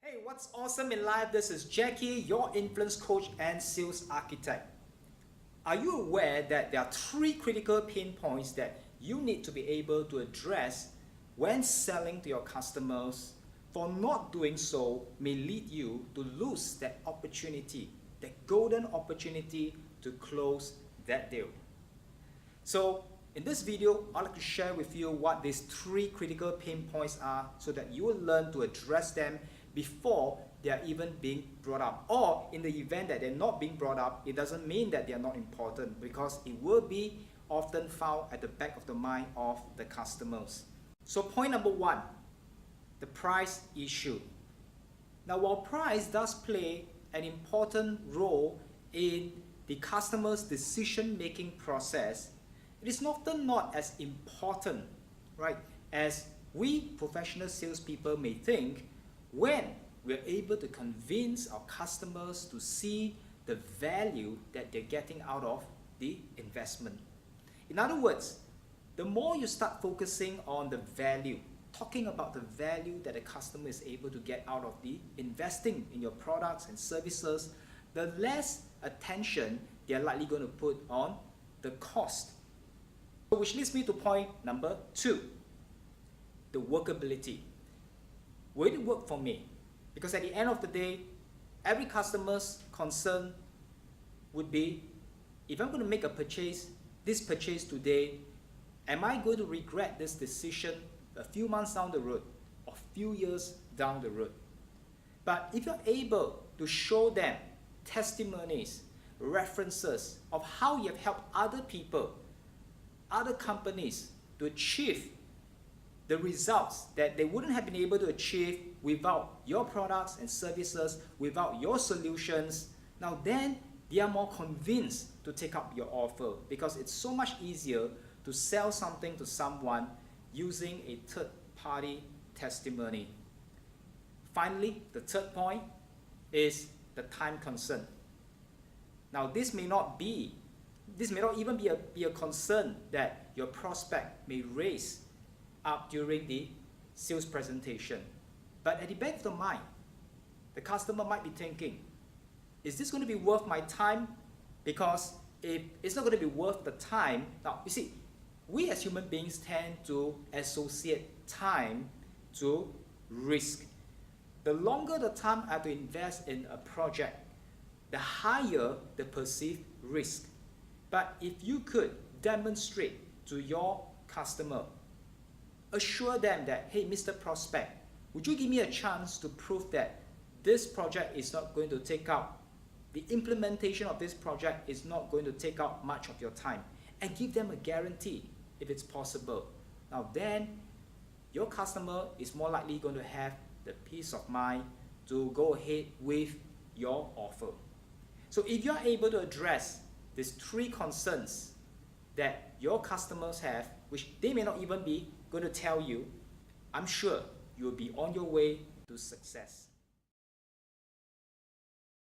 Hey, what's awesome in life? This is Jacky, your influence coach and sales architect. Are you aware that there are three critical pain points that you need to be able to address when selling to your customers? For not doing so may lead you to lose that opportunity, that golden opportunity to close that deal. So in this video, I'd like to share with you what these three critical pain points are so that you will learn to address them before they are even being brought up. Or in the event that they're not being brought up, it doesn't mean that they are not important, because it will be often found at the back of the mind of the customers. So point number one, the price issue. Now, while price does play an important role in the customer's decision-making process, it is often not as important, right, as we professional salespeople may think when we're able to convince our customers to see the value that they're getting out of the investment. In other words, the more you start focusing on the value, talking about the value that a customer is able to get out of the investing in your products and services, the less attention they're likely going to put on the cost. Which leads me to point number two, the workability. Will it work for me? Because at the end of the day, every customer's concern would be, if I'm going to make a purchase, this purchase today, am I going to regret this decision a few months down the road or a few years down the road? But if you're able to show them testimonies, references of how you have helped other people, other companies to achieve the results that they wouldn't have been able to achieve without your products and services, without your solutions, now then they are more convinced to take up your offer, because it's so much easier to sell something to someone using a third-party testimony. Finally, the third point is the time concern. Now, this may not even be a concern that your prospect may raise up during the sales presentation. But at the back of the mind, the customer might be thinking, is this going to be worth my time? Because if it's not going to be worth the time, now you see, we as human beings tend to associate time to risk. The longer the time I have to invest in a project, the higher the perceived risk. But if you could demonstrate to your customer, assure them that, hey, Mr. Prospect, would you give me a chance to prove that this project is not going to take out, the implementation of this project is not going to take out much of your time, and give them a guarantee if it's possible. Now then, your customer is more likely going to have the peace of mind to go ahead with your offer. So if you're able to address these three concerns that your customers have, which they may not even be going to tell you, I'm sure you'll be on your way to success.